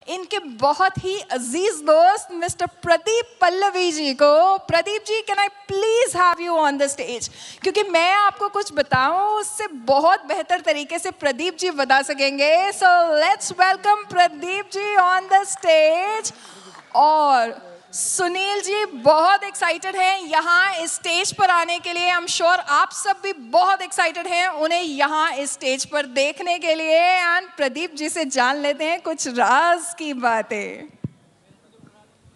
इनके बहुत ही अजीज दोस्त मिस्टर प्रदीप पल्लवी जी को। Pradeep ji, can I please have you on the stage? क्योंकि मैं आपको कुछ बताऊं उससे बहुत बेहतर तरीके से प्रदीप जी बता सकेंगे। So let's welcome Pradeep ji on the stage. और सुनील जी बहुत एक्साइटेड हैं यहाँ इस स्टेज पर आने के लिए। आई एम श्योर आप सब भी बहुत एक्साइटेड हैं उन्हें यहाँ इस स्टेज पर देखने के लिए। एंड प्रदीप जी से जान लेते हैं कुछ राज की बातें।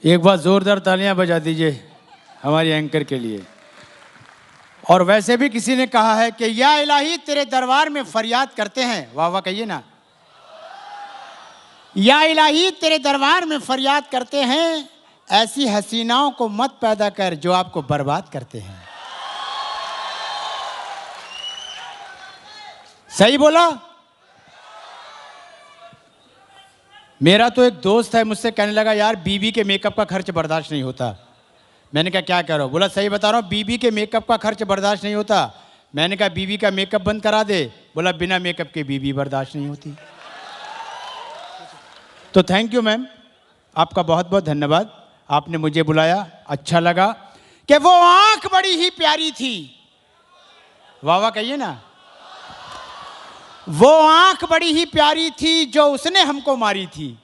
एक बार जोरदार तालियां बजा दीजिए हमारी एंकर के लिए। और वैसे भी किसी ने कहा है कि या इलाही तेरे दरबार में फरियाद करते हैं, वाह वाह कहिए ना। या इलाही तेरे दरबार में फरियाद करते हैं, ऐसी हसीनाओं को मत पैदा कर जो आपको बर्बाद करते हैं। सही बोला? मेरा तो एक दोस्त है मुझसे कहने लगा, यार बीबी के मेकअप का खर्च बर्दाश्त नहीं होता। मैंने कहा क्या कह रहा हो? बोला सही बता रहा हूँ, बीबी के मेकअप का खर्च बर्दाश्त नहीं होता। मैंने कहा बीबी का मेकअप बंद करा दे। बोला बिना मेकअप के बीबी बर्दाश्त नहीं होती। तो थैंक यू मैम, आपका बहुत बहुत धन्यवाद, आपने मुझे बुलाया, अच्छा लगा। कि वो आंख बड़ी ही प्यारी थी, वाह वाह कहिए ना। वो आंख बड़ी ही प्यारी थी जो उसने हमको मारी थी।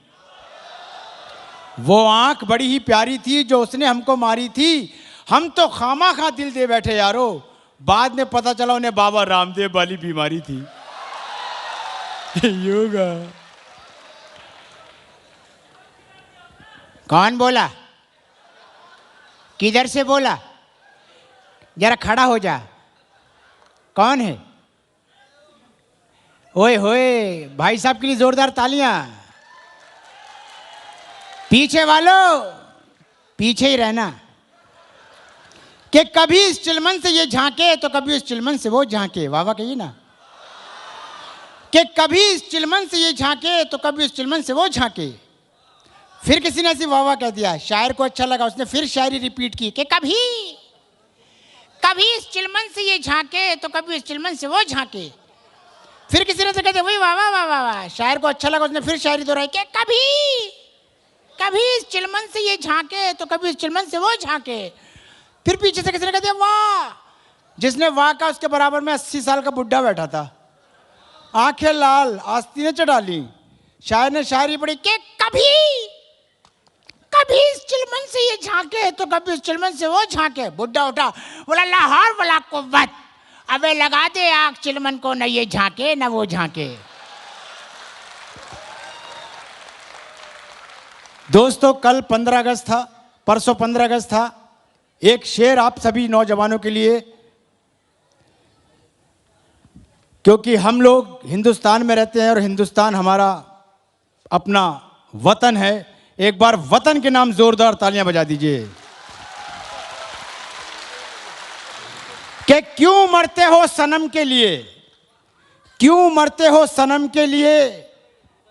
वो आंख बड़ी ही प्यारी थी जो उसने हमको मारी थी। हम तो खामा खा दिल दे बैठे यारो, बाद में पता चला उन्हें बाबा रामदेव वाली बीमारी थी। योगा। कौन बोला? किधर से बोला? जरा खड़ा हो जा। कौन है? ओए होए, भाई साहब के लिए जोरदार तालियां। पीछे वालों पीछे ही रहना। कि कभी इस चिलमन से ये झांके तो कभी इस चिलमन से वो झांके, वाह वाह कहिए ना। कि कभी इस चिलमन से ये झांके तो कभी इस चिलमन से वो झांके। फिर किसी ने ऐसी वाह वाह कह दिया, शायर को अच्छा लगा, उसने फिर शायरी रिपीट की कि कभी इस चिलमन से ये झांके तो कभी इस चिलमन से वो झांके। फिर किसी ने तो कहते वही वाह वाह वाह वाह वाह, शायर को अच्छा लगा, उसने फिर शायरी दोहराई कि कभी इस चिलमन से ये झांके तो कभी इस चिलमन से वो झांके। फिर पीछे से किसी ने कहते वाह। जिसने वाह का उसके बराबर में 80 साल का बुढ़ा बैठा था, आंखें लाल, आस्तीनें चढ़ा ली। शायर ने शायरी पढ़ी कि कभी इस चिलमन से ये झांके तो कभी इस चिलमन से वो झांके। बुड्ढा उठा, बोला लाहौर वाला कुव्वत, अबे लगा दे आग चिलमन को, न ये झांके न वो झांके। दोस्तों कल 15 अगस्त था, परसों 15 अगस्त था। एक शेर आप सभी नौजवानों के लिए, क्योंकि हम लोग हिंदुस्तान में रहते हैं और हिंदुस्तान हमारा अपना वतन है। एक बार वतन के नाम जोरदार तालियां बजा दीजिए। कि क्यों मरते हो सनम के लिए, क्यों मरते हो सनम के लिए,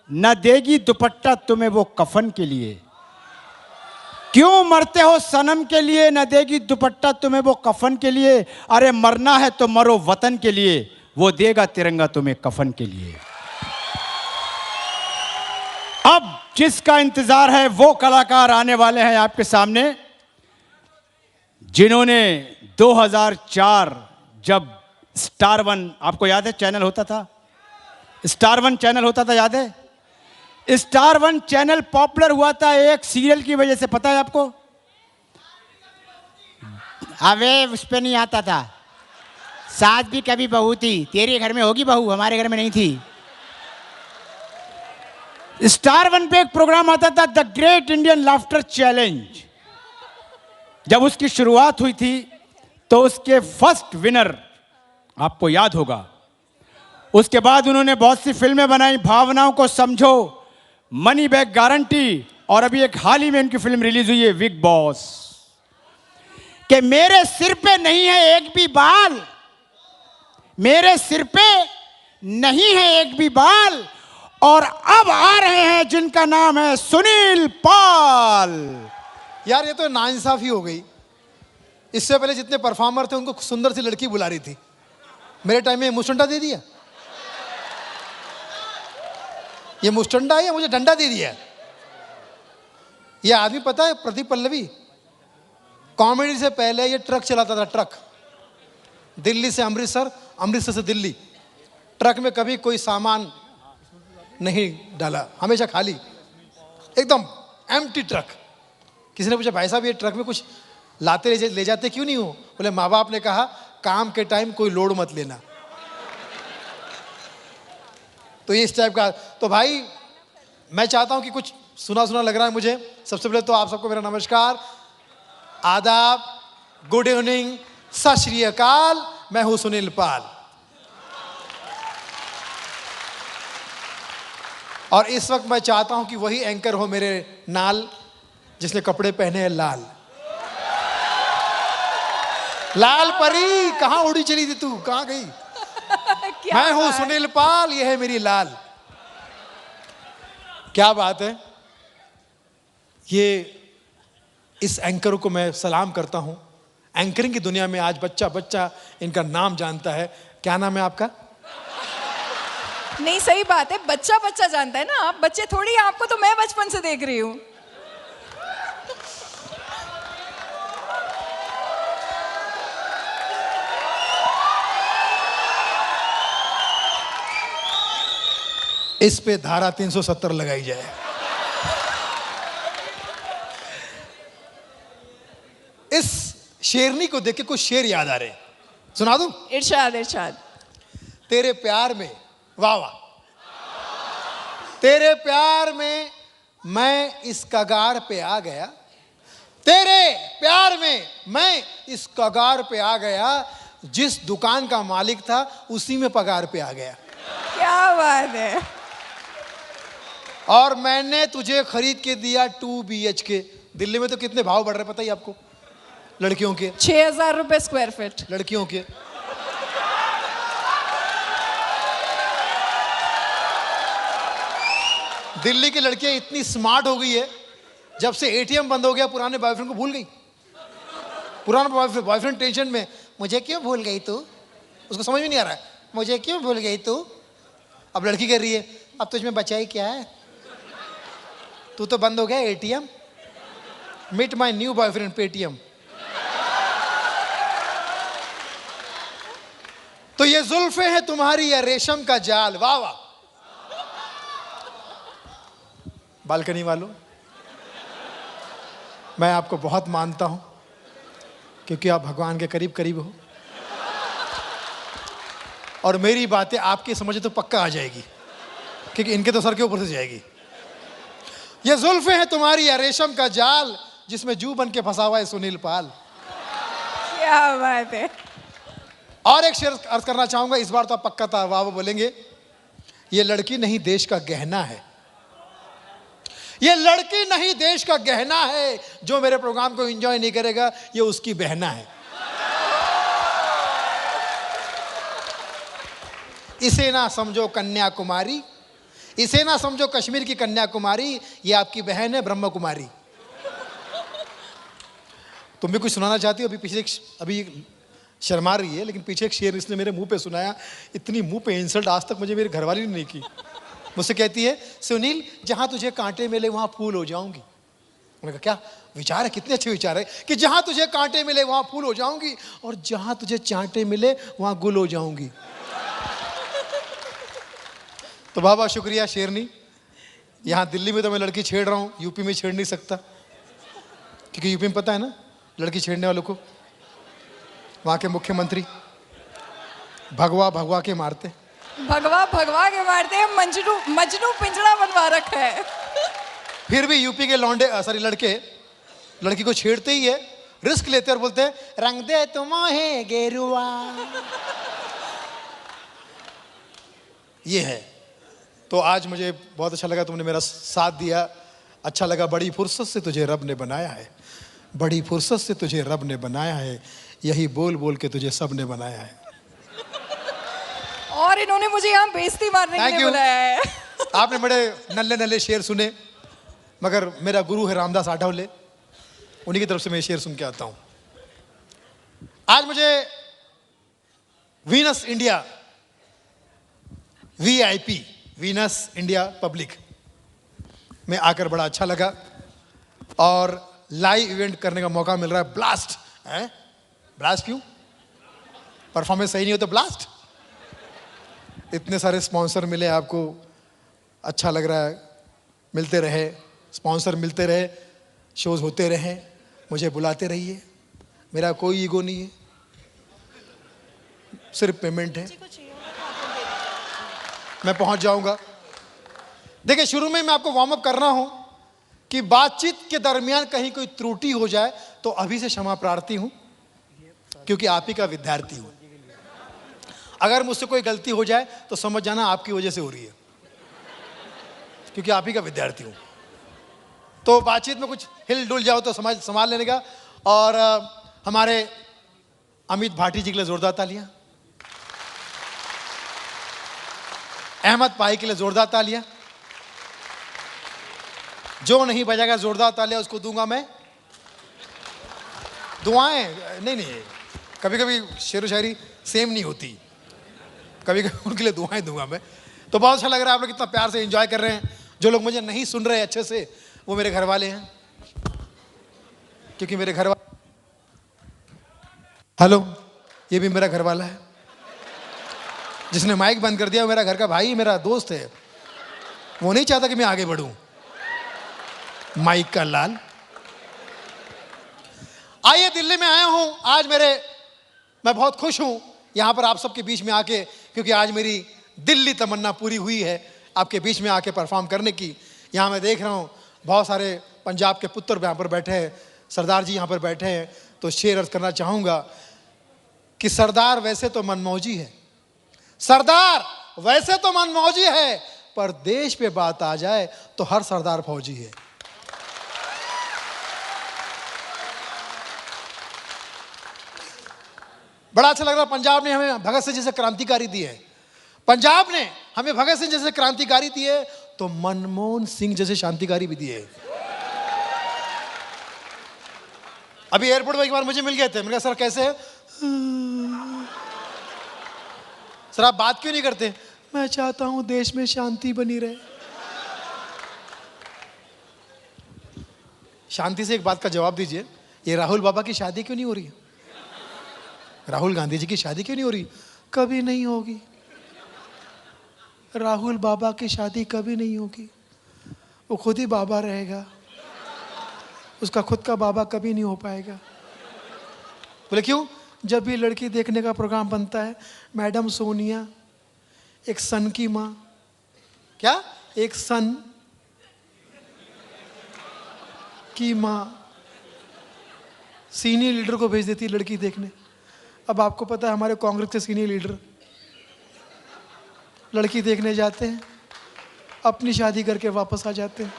न देगी दुपट्टा तुम्हें वो कफन के लिए। क्यों मरते हो सनम के लिए, न देगी दुपट्टा तुम्हें वो कफन के लिए। अरे मरना है तो मरो वतन के लिए, वो देगा तिरंगा तुम्हें कफन के लिए। अब जिसका इंतजार है वो कलाकार आने वाले हैं आपके सामने, जिन्होंने 2004 जब स्टार वन, आपको याद है चैनल होता था, स्टार वन चैनल होता था, याद है? स्टार वन चैनल पॉपुलर हुआ था एक सीरियल की वजह से, पता है आपको? अबे उस पे नहीं आता था। सास भी कभी बहू थी, तेरे घर में होगी बहू, हमारे घर में नहीं थी। स्टार वन पे एक प्रोग्राम आता था the great Indian laughter challenge. जब उसकी शुरुआत हुई थी तो उसके फर्स्ट विनर आपको याद होगा। उसके बाद उन्होंने बहुत सी फिल्में बनाई, भावनाओं को समझो, मनी बैक गारंटी, और अभी एक हाल ही में उनकी फिल्म रिलीज हुई है बिग बॉस। कि मेरे सिर पे नहीं है एक भी बाल, मेरे सिर पे नहीं है एक भी बाल, और अब आ रहे हैं जिनका नाम है सुनील पाल। यार ये तो नाइंसाफी हो गई। इससे पहले जितने परफॉर्मर थे उनको सुंदर सी लड़की बुला रही थी, मेरे टाइम में मुस्टंडा दे दिया। ये मुस्टंडा है या मुझे डंडा दे दिया? ये आदमी पता है प्रदीप पल्लवी, कॉमेडी से पहले ये ट्रक चलाता था, ट्रक। दिल्ली से अमृतसर, अमृतसर से दिल्ली। ट्रक में कभी कोई सामान नहीं डाला, हमेशा खाली, एकदम एम्प्टी ट्रक। किसी ने पूछा भाई साहब ये ट्रक में कुछ लाते ले जाते क्यों नहीं हो? बोले माँ बाप ने कहा काम के टाइम कोई लोड मत लेना। तो ये इस टाइप का। तो भाई मैं चाहता हूं कि कुछ सुना सुना लग रहा है मुझे। सबसे पहले तो आप सबको मेरा नमस्कार, आदाब, गुड इवनिंग, सत श्री अकाल। मैं हूं सुनील पाल और इस वक्त मैं चाहता हूं कि वही एंकर हो मेरे नाल जिसने कपड़े पहने हैं लाल। लाल परी कहां उड़ी चली थी तू, कहां गई? मैं हूं सुनील पाल, यह है मेरी लाल। क्या बात है। ये इस एंकर को मैं सलाम करता हूं। एंकरिंग की दुनिया में आज बच्चा बच्चा इनका नाम जानता है। क्या नाम है आपका? नहीं सही बात है, बच्चा बच्चा जानता है ना, आप बच्चे थोड़ी, आपको तो मैं बचपन से देख रही हूँ। इस पे धारा 370 लगाई जाए। इस शेरनी को देख के कुछ शेर याद आ रहे, सुना दूं? इरशाद इरशाद। तेरे प्यार में, वाह वाह, तेरे प्यार में मैं इस कगार पे आ गया, तेरे प्यार में मैं इस कगार पे आ गया, जिस दुकान का मालिक था उसी में पगार पे आ गया। क्या बात है। और मैंने तुझे खरीद के दिया 2 BHK। दिल्ली में तो कितने भाव बढ़ रहे पता ही आपको, लड़कियों के? 6,000 रुपए स्क्वायर फीट। लड़कियों के दिल्ली की लड़कियां इतनी स्मार्ट हो गई है, जब से ATM बंद हो गया पुराने बॉयफ्रेंड को भूल गई। पुराना बॉयफ्रेंड टेंशन में, मुझे क्यों भूल गई तू? उसको समझ में नहीं आ रहा है, मुझे क्यों भूल गई तू? अब लड़की कह रही है, अब तुझमें बचा ही क्या है, तू तो बंद हो गया ATM। Meet my new boyfriend Paytm. तो ये जुल्फे हैं तुम्हारी या रेशम का जाल, वाह वाह। बालकनी वालों, मैं आपको बहुत मानता हूं क्योंकि आप भगवान के करीब करीब हो और मेरी बातें आपकी समझे तो पक्का आ जाएगी क्योंकि इनके तो सर के ऊपर से जाएगी। ये जुल्फे हैं तुम्हारी या रेशम का जाल, जिसमें जू बन के फंसा हुआ है सुनील पाल। क्या बात है। और एक शेर अर्ज करना चाहूंगा, इस बार तो आप पक्का था वाह बोलेंगे। ये लड़की नहीं देश का गहना है, ये लड़की नहीं देश का गहना है, जो मेरे प्रोग्राम को एंजॉय नहीं करेगा ये उसकी बहना है। इसे ना समझो कन्याकुमारी, इसे ना समझो कश्मीर की कन्याकुमारी, ये आपकी बहन है ब्रह्म कुमारी। तुम भी कुछ सुनाना चाहती हो? अभी शर्मा रही है, लेकिन पीछे एक शेर इसने मेरे मुंह पे सुनाया। इतनी मुंह पे इंसल्ट आज तक मुझे मेरी घरवाली ने नहीं की। मुझसे कहती है, सुनील जहां तुझे कांटे मिले वहां फूल हो जाऊंगी। मैंने कहा क्या विचार है, कितने अच्छे विचार है कि जहां तुझे कांटे मिले वहां फूल हो जाऊंगी और जहां तुझे चांटे मिले वहां गुल हो जाऊंगी। तो बाबा शुक्रिया शेरनी। यहाँ दिल्ली में तो मैं लड़की छेड़ रहा हूँ, यूपी में छेड़ नहीं सकता क्योंकि यूपी में पता है ना लड़की छेड़ने वालों को वहाँ के मुख्यमंत्री भगवा भगवा के मारते, भगवा भगवा के मारते हैं, मजनू पिंजड़ा बनवा रखा है। फिर भी यूपी के लड़के लड़की को छेड़ते ही है, रिस्क लेते और बोलते हैं रंग दे तुम्हें गेरुआ। ये है। तो आज मुझे बहुत अच्छा लगा, तुमने मेरा साथ दिया, अच्छा लगा। बड़ी फुर्सत से तुझे रब ने बनाया है, बड़ी फुर्सत से तुझे रब ने बनाया है, यही बोल बोल के तुझे सब ने बनाया है। और इन्होंने मुझे यहाँ बेइज्जती मारने के लिए बुलाया है। आपने बड़े नल्ले नल्ले शेर सुने, मगर मेरा गुरु है रामदास आठवले, उन्हीं की तरफ से मैं शेर सुन के आता हूं। आज मुझे Venus India VIP Venus India public में आकर बड़ा अच्छा लगा। और लाइव इवेंट करने का मौका मिल रहा है। ब्लास्ट है, ब्लास्ट क्यों? परफॉर्मेंस सही नहीं हो तो ब्लास्ट। इतने सारे स्पॉन्सर मिले आपको, अच्छा लग रहा है। मिलते रहे स्पॉन्सर, मिलते रहे, शोज होते रहे, मुझे बुलाते रहिए। मेरा कोई ईगो नहीं है, सिर्फ पेमेंट है। मैं पहुंच जाऊंगा। देखिए, शुरू में मैं आपको वार्म अप कर रहा हूं कि बातचीत के दरमियान कहीं कोई त्रुटि हो जाए तो अभी से क्षमा प्रार्थी हूं, क्योंकि आप ही का विद्यार्थी हूं। अगर मुझसे कोई गलती हो जाए तो समझ जाना आपकी वजह से हो रही है, क्योंकि आप ही का विद्यार्थी हूं। तो बातचीत में कुछ हिल डुल जाओ तो समझ संभाल लेने का। और हमारे अमित भाटी जी के लिए जोरदार तालियां, अहमद भाई के लिए जोरदार तालियां। जो नहीं बजाएगा जोरदार तालियां उसको दूंगा मैं दुआएं। नहीं, कभी कभी शेर व शायरी सेम नहीं होती, कभी कभी उनके लिए दुआएं दूंगा मैं। तो बहुत अच्छा लग रहा है, आप लोग इतना प्यार से एंजॉय कर रहे हैं। जो लोग मुझे नहीं सुन रहे अच्छे से, वो मेरे घर वाले हैं, क्योंकि मेरे घर वाले, हेलो, ये भी मेरा घर वाला है। जिसने माइक बंद कर दिया वो मेरा घर का भाई, मेरा दोस्त है। वो नहीं चाहता कि मैं आगे बढ़ूं। माइक का लाल। आइए, दिल्ली में आया हूं आज। मैं बहुत खुश हूं यहां पर आप सबके बीच में आके, क्योंकि आज मेरी दिल्ली तमन्ना पूरी हुई है आपके बीच में आके परफॉर्म करने की। यहां मैं देख रहा हूं बहुत सारे पंजाब के पुत्र यहां पर बैठे हैं, सरदार जी यहां पर बैठे हैं। तो शेर अर्ज करना चाहूंगा कि सरदार वैसे तो मनमौजी है, सरदार वैसे तो मनमौजी है, पर देश पे बात आ जाए तो हर सरदार फौजी है। बड़ा अच्छा लग रहा है, पंजाब ने हमें भगत सिंह जैसे क्रांतिकारी दिए। पंजाब ने हमें भगत सिंह जैसे क्रांतिकारी दिए तो मनमोहन सिंह जैसे शांतिकारी भी दिए। अभी एयरपोर्ट में एक बार मुझे मिल गए थे, मैंने कहा सर कैसे हैं? सर आप बात क्यों नहीं करते? मैं चाहता हूं देश में शांति बनी रहे। शांति से एक बात का जवाब दीजिए, ये राहुल बाबा की शादी क्यों नहीं हो रही? राहुल गांधी जी की शादी क्यों नहीं हो रही? कभी नहीं होगी। राहुल बाबा की शादी कभी नहीं होगी। वो खुद ही बाबा रहेगा, उसका खुद का बाबा कभी नहीं हो पाएगा। बोले क्यों? जब भी लड़की देखने का प्रोग्राम बनता है, मैडम सोनिया एक सन की माँ, क्या एक सन की माँ सीनियर लीडर को भेज देती है लड़की देखने। अब आपको पता है हमारे कांग्रेस के सीनियर लीडर लड़की देखने जाते हैं, अपनी शादी करके वापस आ जाते हैं।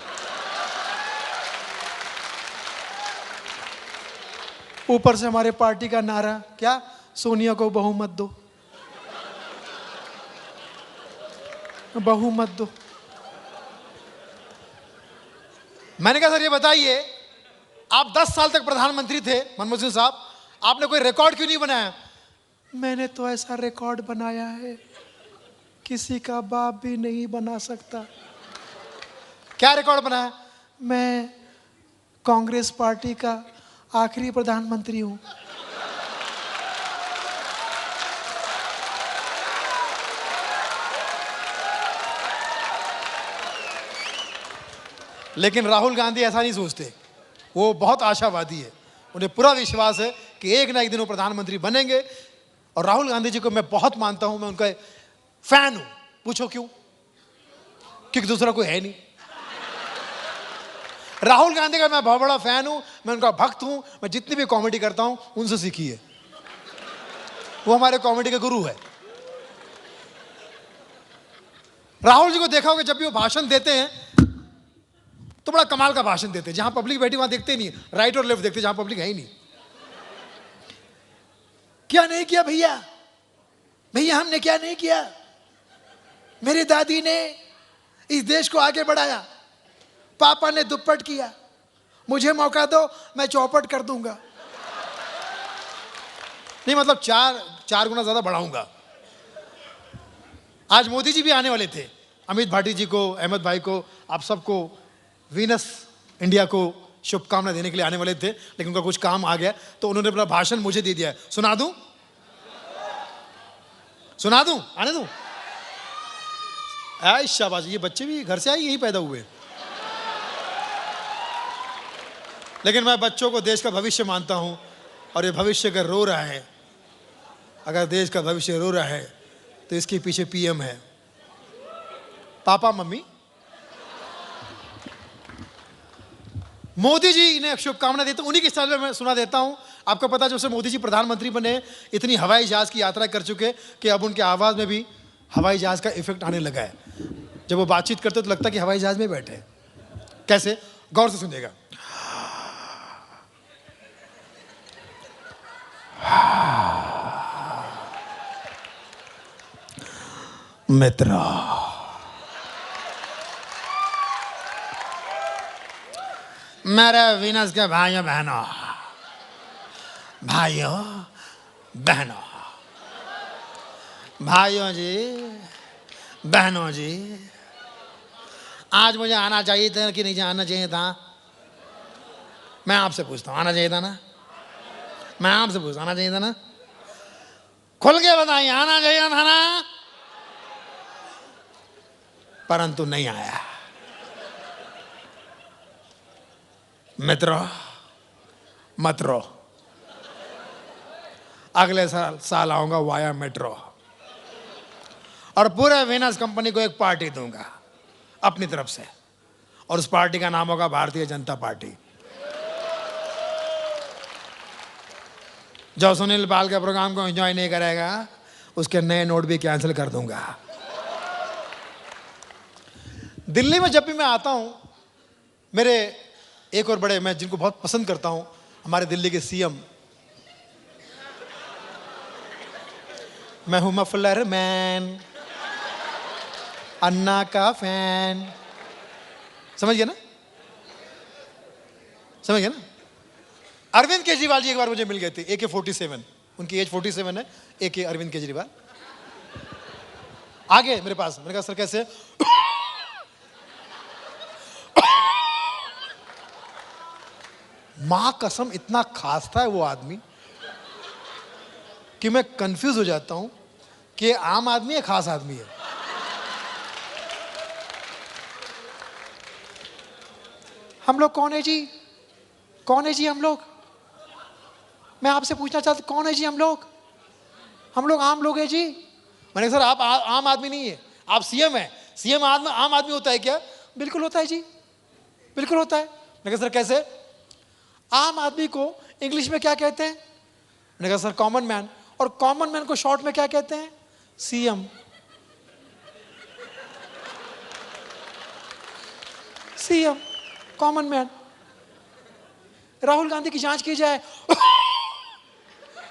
ऊपर से हमारे पार्टी का नारा क्या, सोनिया को बहू मत दो, बहू मत दो। मैंने कहा सर ये बताइए, आप 10 साल तक प्रधानमंत्री थे मनमोहन सिंह साहब, आपने कोई रिकॉर्ड क्यों नहीं बनाया? मैंने तो ऐसा रिकॉर्ड बनाया है किसी का बाप भी नहीं बना सकता। क्या रिकॉर्ड बनाया? मैं कांग्रेस पार्टी का आखिरी प्रधानमंत्री हूं। लेकिन राहुल गांधी ऐसा नहीं सोचते, वो बहुत आशावादी है। उन्हें पूरा विश्वास है कि एक ना एक दिन वो प्रधानमंत्री बनेंगे। और राहुल गांधी जी को मैं बहुत मानता हूं, मैं उनका फैन हूं। पूछो क्यों? क्योंकि दूसरा कोई है नहीं। राहुल गांधी का मैं बहुत बड़ा फैन हूं, मैं उनका भक्त हूं। मैं जितनी भी कॉमेडी करता हूं उनसे सीखी है, वो हमारे कॉमेडी के गुरु है। राहुल जी को देखा होगा जब भी वो भाषण देते हैं तो बड़ा कमाल का भाषण देते हैं। जहां पब्लिक बैठी वहां देखते नहीं, राइट और लेफ्ट देखते, जहां पब्लिक है ही नहीं। क्या नहीं किया भैया? भैया हमने क्या नहीं किया? मेरी दादी ने इस देश को आगे बढ़ाया, पापा ने दुप्पट किया, मुझे मौका दो मैं चौपट कर दूंगा। नहीं मतलब चार गुना ज्यादा बढ़ाऊंगा। आज मोदी जी भी आने वाले थे, अमित भाटी जी को, अहमद भाई को, आप सबको, वीनस इंडिया को शुभकामना देने के लिए आने वाले थे, लेकिन उनका कुछ काम आ गया तो उन्होंने अपना भाषण मुझे दे दिया है। सुना दूं? सुना दूं? आने दूं? आई शाबाश, ये बच्चे भी घर से आए यही पैदा हुए। लेकिन मैं बच्चों को देश का भविष्य मानता हूं, और ये भविष्य अगर रो रहा है, अगर देश का भविष्य रो रहा है तो इसके पीछे पीएम है, पापा मम्मी। मोदी जी ने शुभकामना देते, उन्हीं के स्टाइल में मैं सुना देता हूं। आपको पता है जब से मोदी जी प्रधानमंत्री बने, इतनी हवाई जहाज की यात्रा कर चुके कि अब उनके आवाज में भी हवाई जहाज का इफेक्ट आने लगा है। जब वो बातचीत करते तो लगता है कि हवाई जहाज में बैठे हैं। कैसे? गौर से सुनिएगा। मित्र, मेरे वीनस के भाइयों बहनों, भाइयों बहनों, भाइयों जी, बहनों जी, आज मुझे आना चाहिए था कि नहीं आना चाहिए था? मैं आपसे पूछता हूँ, आना चाहिए था ना? मैं आपसे पूछता, आना चाहिए था ना? खुल के बताइए, आना चाहिए था ना? परंतु नहीं आया। मित्रों, मत रो, अगले साल आऊंगा वाया मेट्रो, और पूरे वीनस कंपनी को एक पार्टी दूंगा अपनी तरफ से, और उस पार्टी का नाम होगा भारतीय जनता पार्टी। जो सुनील पाल के प्रोग्राम को एंजॉय नहीं करेगा उसके नए नोट भी कैंसिल कर दूंगा। दिल्ली में जब भी मैं आता हूं, मेरे एक और बड़े, मैं जिनको बहुत पसंद करता हूं, हमारे दिल्ली के सीएम, मैं हूं मफलर मैन, अन्ना का फैन, समझ गया ना? समझ गया ना? अरविंद केजरीवाल जी एक बार मुझे मिल गए थे, AK-47, उनकी एज 47 है, AK अरविंद केजरीवाल आ गए मेरे पास। मैंने कहा सर कैसे? मां कसम इतना खास था वो आदमी कि मैं कंफ्यूज हो जाता हूं कि आम आदमी है खास आदमी है। हम लोग कौन है जी? कौन है जी हम लोग? मैं आपसे पूछना चाहता कौन है जी हम लोग? हम लोग आम लोग हैं जी। मैंने कहा सर आप आम आदमी नहीं है, आप सीएम हैं। सीएम आम आदमी होता है क्या? बिल्कुल होता है जी, बिल्कुल होता है। मैंने कहा सर कैसे? आम आदमी को इंग्लिश में क्या कहते हैं? मैंने कहा सर कॉमन मैन, और कॉमन मैन को शॉर्ट में क्या कहते हैं? CM. CM, common man. Rahul Gandhi की जांच की जाए,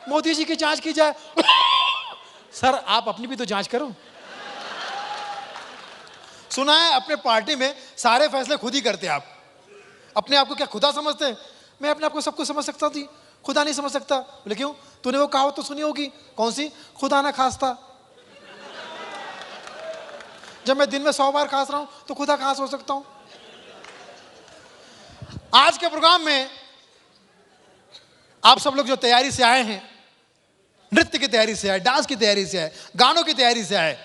मोदी जी की जांच की जाए, सर आप अपनी भी तो जांच करो। सुना है अपने पार्टी में सारे फैसले खुद ही करते हैं आप। अपने आप को क्या खुदा समझते हैं? मैं अपने आप को सब कुछ समझ सकता थी, खुदा नहीं समझ सकता। बोले क्यों? तूने वो कहावत तो सुनी होगी, कौन सी? खुदा ना खास्ता। जब मैं दिन में 100 बार खास रहा हूं तो खुदा खास हो सकता हूं। आज के प्रोग्राम में आप सब लोग जो तैयारी से आए हैं, नृत्य की तैयारी से आए, डांस की तैयारी से आए, गानों की तैयारी से आए,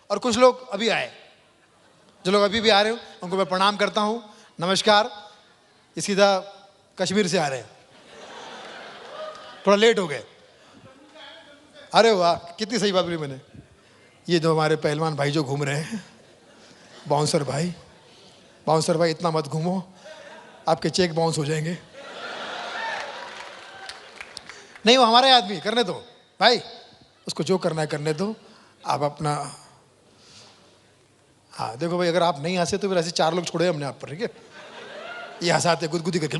और कुछ लोग अभी आए, जो लोग अभी भी आ रहे हो उनको मैं प्रणाम करता हूं, नमस्कार। ये सीधा कश्मीर से आ रहे हैं, थोड़ा लेट हो गए। अरे वाह, कितनी सही बात बोली मैंने। ये जो हमारे पहलवान भाई जो घूम रहे हैं, बाउंसर भाई, बाउंसर भाई इतना मत घूमो, आपके चेक बाउंस हो जाएंगे। नहीं वो हमारे आदमी, करने दो भाई, उसको जो करना है करने दो, आप अपना। हाँ देखो भाई, अगर आप नहीं हंसे तो फिर ऐसे 4 लोग छोड़े हमने आप पर, ठीक है? ये हंसाते गुदगुदी करके।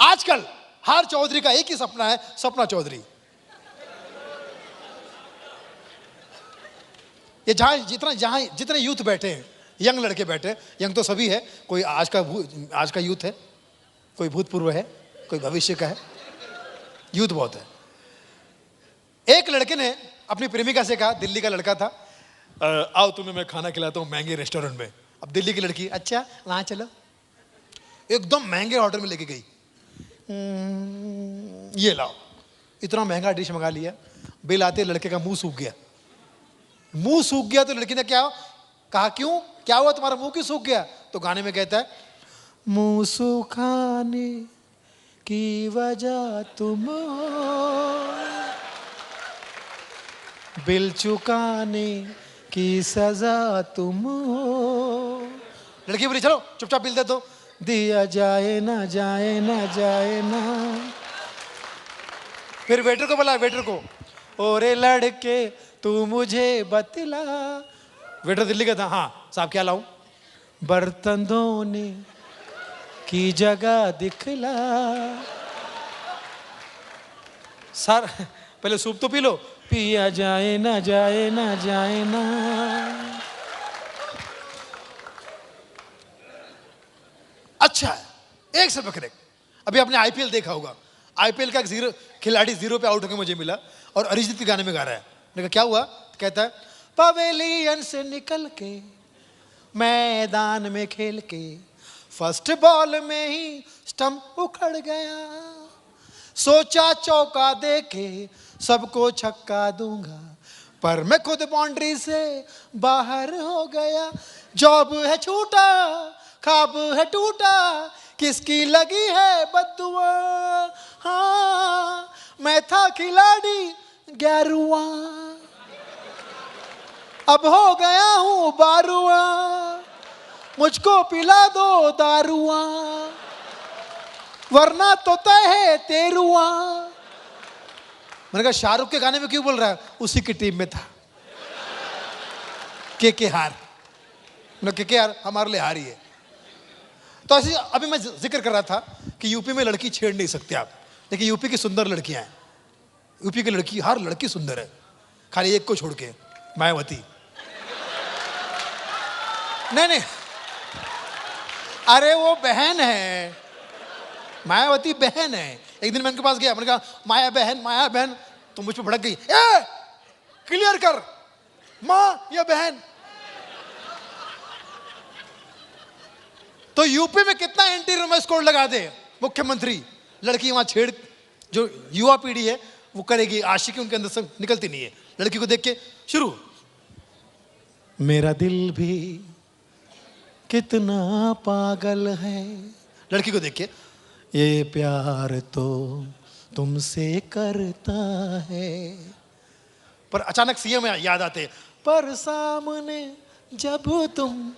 आजकल हर चौधरी का एक ही सपना है, सपना चौधरी। ये जितने यूथ बैठे हैं, यंग लड़के बैठे, यंग तो सभी है, कोई आज का यूथ है, कोई भूतपूर्व है, कोई भविष्य का है, यूथ बहुत है। एक लड़के ने अपनी प्रेमिका से कहा, दिल्ली का लड़का था, आओ तुम्हें मैं खाना खिलाता हूं महंगे रेस्टोरेंट में। अब दिल्ली की लड़की, अच्छा वहाँ चलो, एकदम महंगे ऑर्डर में लेके गई। ये लाओ, इतना महंगा डिश मंगा लिया। बिल आते लड़के का मुंह सूख गया। मुंह सूख गया तो लड़की ने क्या कहा, क्यों, क्या हुआ तुम्हारा मुंह क्यों सूख गया? तो गाने में कहता है, मुंह सुखाने की वजह तुम हो, बिल चुकाने की सजा तुम हो। लड़की बोली चलो चुपचाप बिल दे दो। दिया जाए ना जाए ना जाए ना। फिर वेटर को बोला, वेटर को, ओरे लड़के तू मुझे बतला। वेटर दिल्ली का था। हाँ साहब क्या लाऊं? बर्तन धोने की जगह दिखला। सर पहले सूप तो पी लो। पिया जाए ना जाए ना जाए ना। अच्छा है, एक से पकड़े। अभी आपने आईपीएल देखा होगा। आईपीएल का एक खिलाड़ी 0 पे आउट होकर मुझे मिला और अरिजीत के गाने में गा रहा है। मैंने कहा क्या हुआ? तो कहता है, पवेलियन से निकल के मैदान में खेल के फर्स्ट बॉल में ही स्टंप उखड़ गया, सोचा चौका दे के सबको छक्का दूंगा, पर मैं खुद बाउंड्री से बाहर हो गया। जॉब है छूटा, ख्वाब है टूटा, किसकी लगी है बद्दुआ। हाँ मैं था खिलाड़ी 11वां, अब हो गया हूं 12वां, मुझको पिला दो दारुआ, वरना तो तय है 13वां। मैंने कहा शाहरुख के गाने में क्यों बोल रहा है? उसी की टीम में था। के हार। मैंने के हार हमारे लिए हारी है। तो ऐसे अभी मैं जिक्र कर रहा था कि यूपी में लड़की छेड़ नहीं सकते आप, लेकिन यूपी की सुंदर लड़कियां हैं। यूपी की लड़की, हर लड़की सुंदर है, खाली एक को छोड़ के, मायावती। नहीं, अरे वो बहन है, मायावती बहन है। एक दिन मैं उनके पास गया, मैंने कहा माया बहन, तो मुझ पर भड़क गई। ए क्लियर कर, माँ या बहन। तो यूपी में कितना एंटी रोमांस कोड लगा दे मुख्यमंत्री, लड़की वहां छेड़, जो युवा पीढ़ी है वो करेगी, आशिकी उनके अंदर से निकलती नहीं है। लड़की को देख के शुरू, मेरा दिल भी कितना पागल है। लड़की को देख के, ये प्यार तो तुमसे करता है। पर अचानक सीएम याद आते, पर सामने जब तुम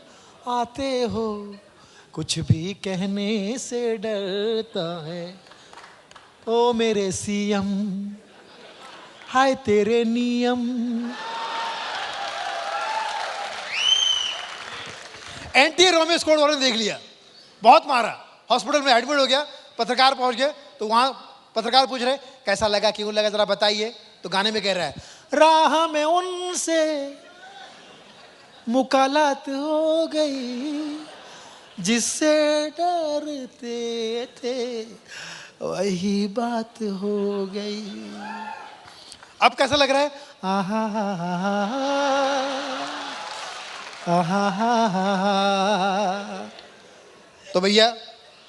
आते हो कुछ भी कहने से डरता है। ओ मेरे सीएम, हाय तेरे नियम। एंटी रोमियो कोड वालों ने देख लिया, बहुत मारा, हॉस्पिटल में एडमिट हो गया। पत्रकार पहुंच गए तो वहां पत्रकार पूछ रहे कैसा लगा, क्यों लगा, जरा बताइए। तो गाने में कह रहा है, राह में उनसे मुकालात हो गई, जिससे डरते थे वही बात हो गई। अब कैसा लग रहा है? आहा तो भैया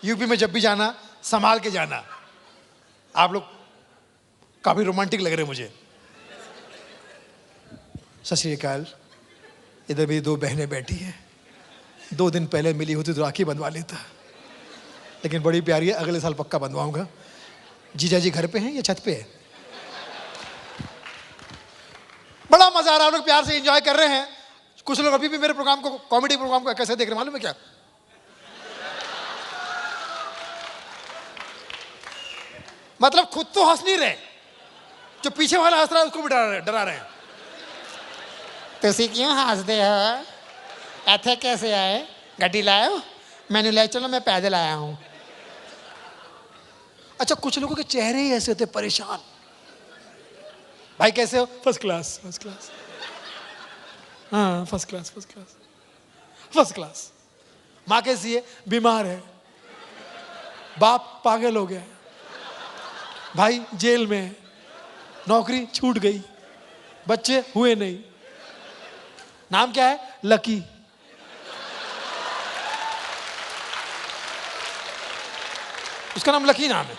यूपी में जब भी जाना संभाल के जाना। आप लोग काफी रोमांटिक लग रहे मुझे। सत श्री अकाल। इधर भी 2 बहनें बैठी हैं, 2 दिन पहले मिली होती तो राखी बंधवा लेता, लेकिन बड़ी प्यारी है, अगले साल पक्का बंधवाऊंगा। जीजा जी घर पे हैं या छत पे है? बड़ा मजा आ रहा है, लोग प्यार से एंजॉय कर रहे हैं। कुछ लोग अभी भी मेरे प्रोग्राम को, कॉमेडी प्रोग्राम को कैसे देख रहे मालूम है क्या? मतलब खुद तो हंस नहीं रहे, जो पीछे वाला हंस रहा है उसको भी डरा रहे हैं। तुसी क्यों हंसते हो? ऐथे कैसे आए? गड्डी लाए हो? मैंने ले चलो, मैं पैदल आया हूं। अच्छा, कुछ लोगों के चेहरे ही ऐसे होते, परेशान। भाई कैसे हो? First class, first class. हाँ first class, first class, first class. माँ कैसी है? बीमार है, बाप पागल हो गया, भाई जेल में है, नौकरी छूट गई, बच्चे हुए नहीं। नाम क्या है? लकी। उसका नाम लकी नाम है।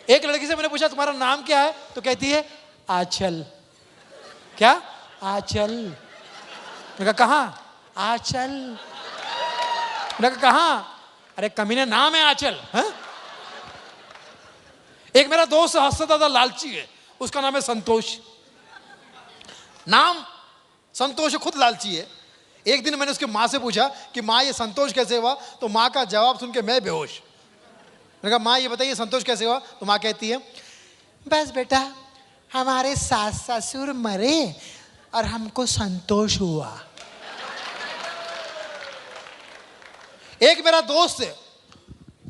एक लड़की से मैंने पूछा तुम्हारा नाम क्या है, तो कहती है आंचल। क्या? आंचल। मैंने कहा कहाँ? आंचल। मैंने कहा कहाँ? अरे कमीने नाम है आंचल। हाँ? एक मेरा दोस्त हंसता था, लालची है, उसका नाम है संतोष। नाम संतोष खुद लालची है। एक दिन मैंने उसकी माँ से पूछा कि माँ ये संतोष कैसे हुआ, तो माँ का जवाब सुन के मैं बेहोश। मैंने कहा माँ ये बताइए संतोष कैसे हुआ, तो माँ कहती है बस बेटा हमारे सास ससुर मरे और हमको संतोष हुआ। एक मेरा दोस्त है,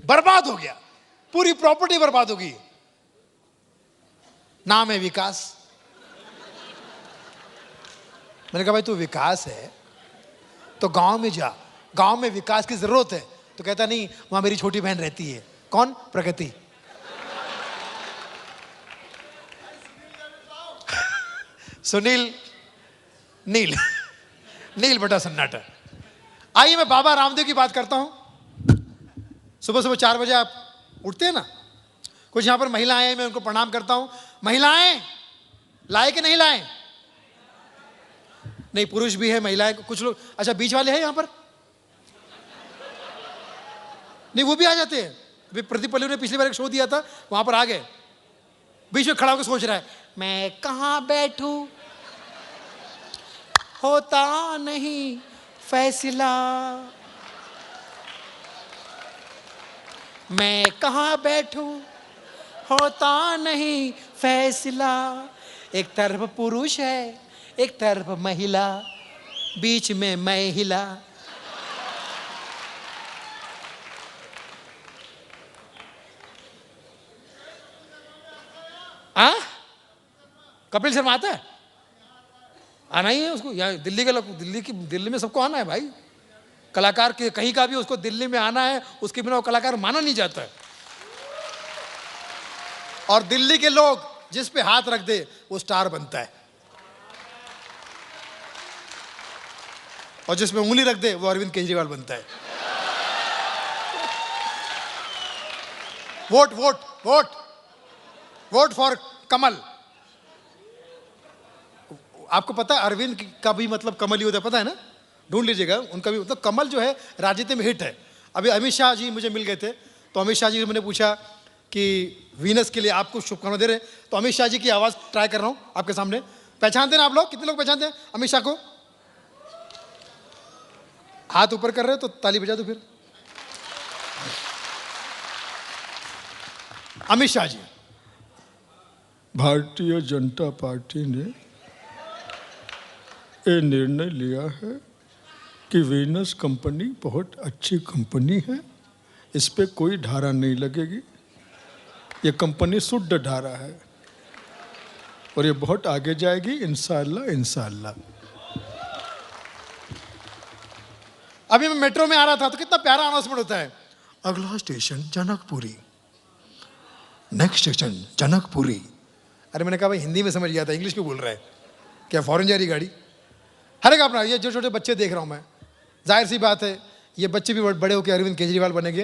बर्बाद हो गया, पूरी प्रॉपर्टी बर्बाद हो गई, नाम है विकास। मैंने कहा भाई तू विकास है तो गांव में जा, गांव में विकास की जरूरत है। तो कहता नहीं वहां मेरी छोटी बहन रहती है। कौन? प्रगति। सुनील नील नील बटा सन्नाटा। आइए मैं बाबा रामदेव की बात करता हूं। सुबह सुबह 4 बजे आप उठते हैं ना। कुछ यहां पर महिलाएं हैं, मैं उनको प्रणाम करता हूं। महिलाएं लाए कि नहीं लाए? नहीं, पुरुष भी है, महिलाएं, कुछ लोग। अच्छा बीच वाले हैं यहां पर? नहीं, वो भी आ जाते हैं। अभी प्रदीप पल्लवी ने पिछली बार एक शो दिया था, वहां पर आ गए। बीच में खड़ा होकर सोच रहा है मैं कहां बैठूं, होता नहीं फैसला, मैं कहां बैठूं, होता नहीं फैसला। एक तरफ पुरुष है, एक तरफ महिला, बीच में मैं हिला। कपिल शर्मा आता है? आना ही है उसको। यहाँ दिल्ली के लोग, दिल्ली में सबको आना है भाई। कलाकार के कहीं का भी उसको दिल्ली में आना है, उसके बिना वो कलाकार माना नहीं जाता है। और दिल्ली के लोग जिस पे हाथ रख दे वो स्टार बनता है, और जिसमें उंगली रख दे वो अरविंद केजरीवाल बनता है। Vote vote vote vote for कमल। आपको पता है अरविंद का भी मतलब कमल ही होता है, पता है ना? ढूंढ लीजिएगा, उनका भी मतलब कमल जो है राजनीति में हिट है। अभी अमित शाह जी मुझे मिल गए थे, तो अमित शाह जी से मैंने पूछा कि वीनस के लिए आपको शुभकामनाएं दे रहे हैं, तो अमित शाह जी की आवाज़ ट्राई कर रहा हूँ आपके सामने। पहचानते हैं ना आप लोग? कितने लोग पहचानते हैं अमित शाह को? हाथ ऊपर कर रहे हो तो ताली बजा दो फिर। अमित शाह जी। भारतीय जनता पार्टी ने ये निर्णय लिया है कि वीनस कंपनी बहुत अच्छी कंपनी है, इस पे कोई धारा नहीं लगेगी। ये कंपनी शुद्ध धारा है और ये बहुत आगे जाएगी इंशाअल्लाह इंशाअल्लाह। अभी मैं मेट्रो में आ रहा था तो कितना प्यारा अनाउंसमेंट होता है, अगला station Janakpuri, next station Janakpuri. अरे मैंने कहा भाई हिंदी में समझ गया था, इंग्लिश क्यों बोल रहा है? क्या फॉरेन जा रही गाड़ी? हर एक अपना। ये जो छोटे बच्चे देख रहा हूं मैं, जाहिर सी बात है ये बच्चे भी बड़े होकर अरविंद केजरीवाल बनेंगे।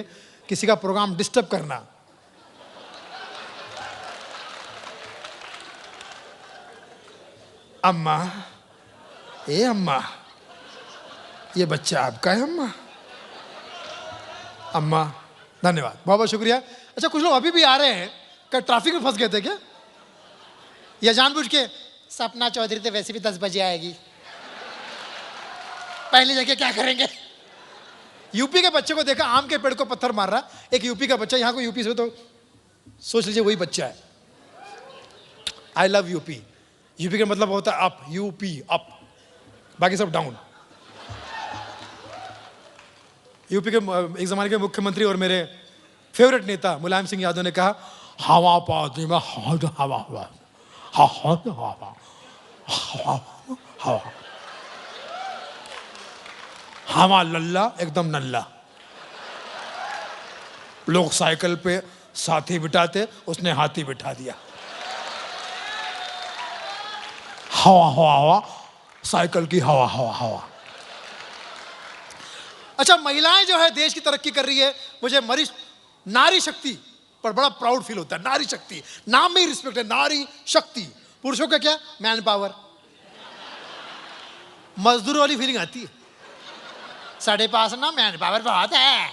किसी का प्रोग्राम डिस्टर्ब करना, अम्मा ए अम्मा ये बच्चा आपका है अम्मा? अम्मा धन्यवाद, बहुत बहुत शुक्रिया। अच्छा कुछ लोग अभी भी आ रहे हैं, क्या ट्रैफिक में फंस गए थे क्या? या जानबूझ के? सपना चौधरी तो वैसे भी 10 बजे आएगी, पहले जगह क्या करेंगे? यूपी के बच्चे को देखा आम के पेड़ को पत्थर मार रहा। एक यूपी का बच्चा, यहाँ को यूपी से तो सोच लीजिए वही बच्चा है। I love UP. यूपी का मतलब होता है अप, यूपी अप, बाकी सब डाउन। यूपी के एक जमाने के मुख्यमंत्री और मेरे फेवरेट नेता मुलायम सिंह यादव ने कहा हवा पाती में हवा हवा हवा हवा लल्ला एकदम नल्ला। लोग साइकिल पे साथी बिठाते, उसने हाथी बिठा दिया। हवा हवा हवा, साइकिल की हवा हवा हवा। अच्छा, महिलाएं जो है देश की तरक्की कर रही है, मुझे नारी शक्ति पर बड़ा प्राउड फील होता है। नारी शक्ति, नाम में ही रिस्पेक्ट है, नारी शक्ति। पुरुषों का क्या, मैन पावर, मजदूर वाली फीलिंग आती है। साढ़े पास ना मैन पावर बहुत है,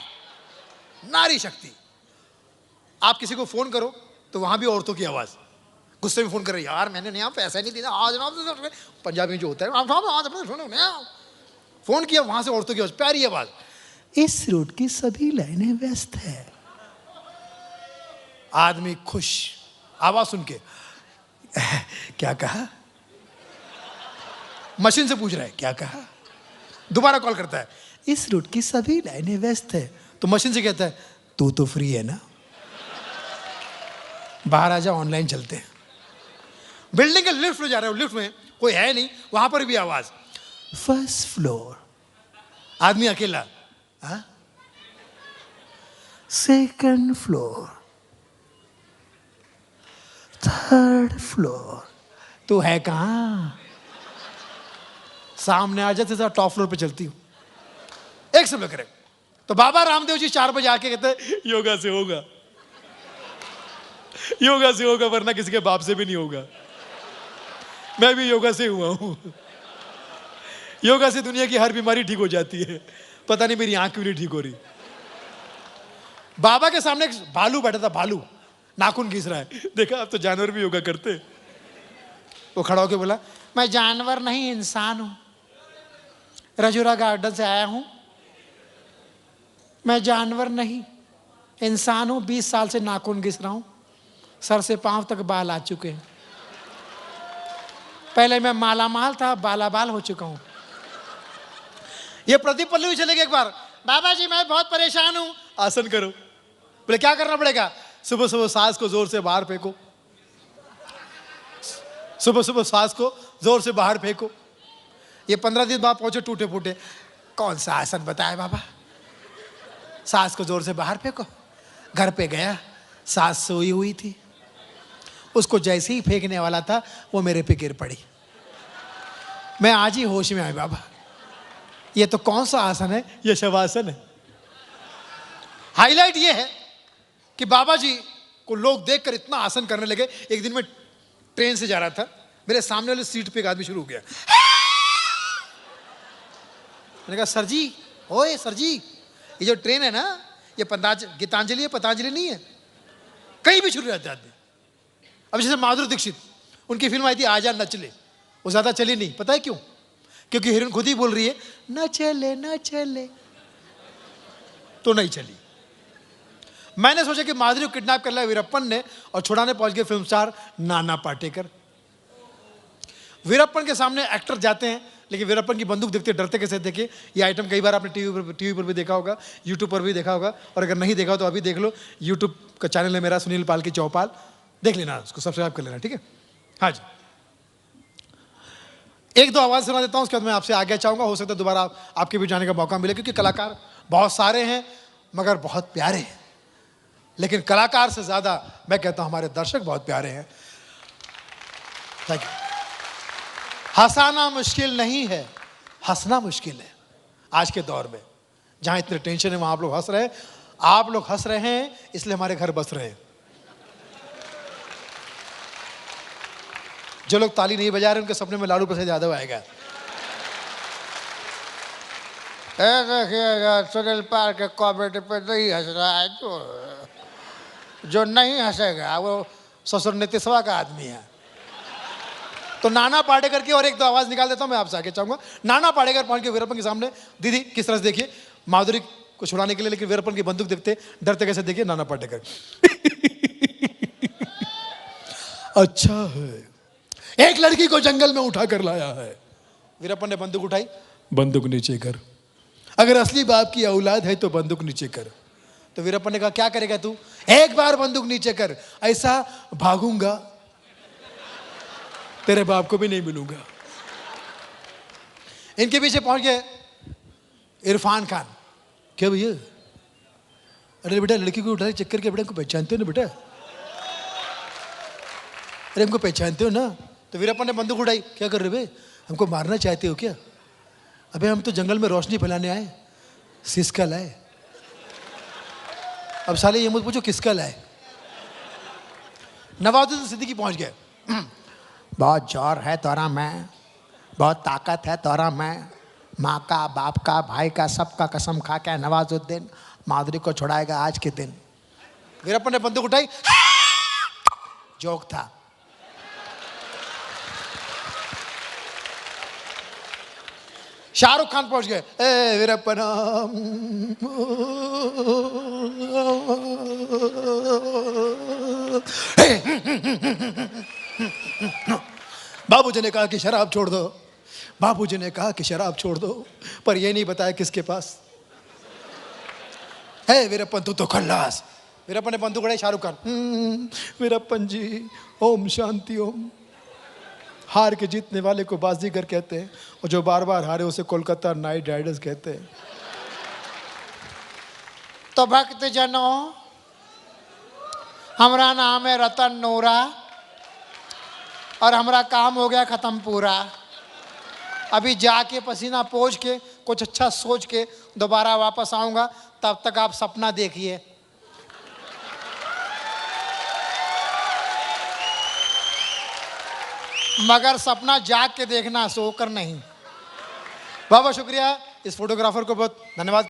नारी शक्ति। आप किसी को फोन करो तो वहां भी औरतों की आवाज, गुस्से में फोन कर रही है, यार मैंने नहीं पैसा नहीं दिया आज ना, पंजाबी में जो होता है फोन किया, वहां से औरतों की आवाज, प्यारी आवाज, इस रूट की सभी लाइनें व्यस्त है। आदमी खुश, आवाज सुन के क्या कहा, मशीन से पूछ रहा है क्या कहा, दोबारा कॉल करता है, इस रूट की सभी लाइनें व्यस्त है, तो मशीन से कहता है तू तो फ्री है ना, बाहर आ जा, ऑनलाइन चलते हैं। बिल्डिंग के लिफ्ट में जा रहे हो, लिफ्ट में कोई है नहीं, वहां पर भी आवाज, फर्स्ट फ्लोर, आदमी अकेला, सेकंड फ्लोर, थर्ड फ्लोर, तू है कहां, सामने आ जाते, टॉप फ्लोर पे चलती हूं, एक सब करे। तो बाबा रामदेव जी 4 बजे आके कहते योगा से होगा, योगा से होगा, वरना किसी के बाप से भी नहीं होगा। मैं भी योगा से हुआ हूं, योगा से दुनिया की हर बीमारी ठीक हो जाती है। पता नहीं मेरी आंख क्यों नहीं ठीक हो रही। बाबा के सामने एक भालू बैठा था, भालू नाखून घिस रहा है, देखा अब तो जानवर भी योगा करते। वो खड़ा होकर बोला, मैं जानवर नहीं इंसान हूं, रजूरा गार्डन से आया हूं, मैं जानवर नहीं इंसान हूं, 20 साल से नाखून घिस रहा हूं, सर से पांव तक बाल आ चुके हैं, पहले मैं माला माल था, बालाबाल हो चुका हूं। ये प्रदीप पल्लवी चले गए एक बार, बाबा जी मैं बहुत परेशान हूं, आसन करो। बोले क्या करना पड़ेगा, सुबह सुबह सांस को जोर से बाहर फेंको, सुबह सुबह सांस को जोर से बाहर फेंको। ये 15 दिन बाद पहुंचे टूटे फूटे, कौन सा आसन बताया बाबा, सांस को जोर से बाहर फेंको। घर पे गया, सास सोई हुई थी, उसको जैसे ही फेंकने वाला था वो मेरे पे गिर पड़ी, मैं आज ही होश में आया, बाबा ये तो कौन सा आसन है, ये शवासन है। हाईलाइट ये है कि बाबा जी को लोग देखकर इतना आसन करने लगे। एक दिन मैं ट्रेन से जा रहा था, मेरे सामने वाली सीट पे एक आदमी शुरू हो गया, मैंने कहा सर जी, ओए सर जी, ये जो ट्रेन है ना, ये गीतांजलि है, पतंजलि नहीं है, कहीं भी शुरू रहते आदमी। अब जैसे माधुरी दीक्षित, उनकी फिल्म आई थी आजा न चले, वो ज्यादा चली नहीं, पता है क्यों, क्योंकि हीरोइन खुद ही बोल रही है न चले न चले, तो नहीं चली। मैंने सोचा कि माधुरी को किडनैप कर लिया वीरप्पन ने, और छुड़ाने पहुंच गए फिल्म स्टार नाना पाटेकर। वीरप्पन के सामने एक्टर जाते हैं, लेकिन वीरप्पन की बंदूक देखते डरते कैसे। देखिए ये आइटम कई बार आपने टीवी पर भी देखा होगा, यूट्यूब पर भी देखा होगा, और अगर नहीं देखा हो तो अभी देख लो, यूट्यूब का चैनल है मेरा, सुनील पाल की चौपाल, देख लेना, उसको सब्सक्राइब कर लेना, ठीक है। हाँ जी, एक दो आवाज सुना देता हूं, उसके बाद मैं आपसे आगे चाहूंगा, हो सकता है दोबारा आपके भी जाने का मौका मिले, क्योंकि कलाकार बहुत सारे हैं मगर बहुत प्यारे हैं। लेकिन कलाकार से ज्यादा मैं कहता हूं हमारे दर्शक बहुत प्यारे हैं। Thank you. हंसाना मुश्किल नहीं है, हंसना मुश्किल है। आज के दौर में जहां इतने टेंशन है, वहां आप लोग हंस रहे हैं, आप लोग हंस रहे हैं, इसलिए हमारे घर बस रहे हैं। जो लोग ताली नहीं बजा रहे, उनके सपने में लालू प्रसाद यादव आएगा। देखिएगा सुनील पाल के कॉमेडी पे नहीं हंस रहा है, जो नहीं हंसेगा वो ससुर नीतीशवा का आदमी है। तो नाना पाटेकर की और एक दो आवाज निकाल देता हूं, मैं आपसे आगे चाहूंगा। नाना पाटेकर पहुंच के वीरप्पन के सामने, दीदी किस तरह से, देखिए माधुरी को छुड़ाने के लिए, लेकिन वीरप्पन की बंदूक देखते डरते कैसे, देखिए नाना पाटेकर। अच्छा है, एक लड़की को जंगल में उठा कर लाया है। वीरप्पन ने बंदूक उठाई, बंदूक नीचे कर, अगर असली बाप की औलाद है तो बंदूक नीचे कर। तो वीरप्पन ने कहा क्या करेगा तू, एक बार बंदूक नीचे कर, ऐसा भागूंगा तेरे बाप को भी नहीं मिलूंगा। इनके पीछे पहुंच गए इरफान खान। क्या भैया, अरे बेटा लड़की को उठा चक्कर के, बेटा को पहचानते हो ना बेटा, अरे हमको पहचानते हो ना। तो वीरप्पन ने बंदूक उठाई, क्या कर रहे बे, हमको मारना चाहते हो क्या, अबे हम तो जंगल में रोशनी फैलाने आए, सिस्कल है। अब साले ये मुझे पूछो किसकल है। नवाजुद्दीन सिद्दीकी पहुंच गए। बहुत जोर है तोरा में, बहुत ताकत है तोरा में, माँ का, बाप का, भाई का, सबका कसम खा के नवाजुद्दीन माधुरी को छुड़ाएगा आज के दिन। वीरप्पन ने बंदूक उठाई, जोक था। शाहरुख खान पहुंच गए। ए वीरप्पन, बाबूजी ने कहा कि शराब छोड़ दो, बाबूजी ने कहा कि शराब छोड़ दो, पर ये नहीं बताया किसके पास। हे वीरप्पन तू तो खल्लास। वीरप्पन ने बंदूक उठाई, शाहरुख खान, वीरप्पन जी ओम शांति ओम। हार के जीतने वाले को बाजीगर कहते हैं और जो बार बार हारे उसे कोलकाता नाइट राइडर्स कहते हैं। तो भक्त जनों, हमारा नाम है रतन नोरा और हमारा काम हो गया खत्म पूरा। अभी जाके पसीना पोंछ के कुछ अच्छा सोच के दोबारा वापस आऊंगा, तब तक आप सपना देखिए। मगर सपना जाग के देखना, सोकर नहीं। बहुत बहुत शुक्रिया, इस फोटोग्राफर को बहुत धन्यवाद।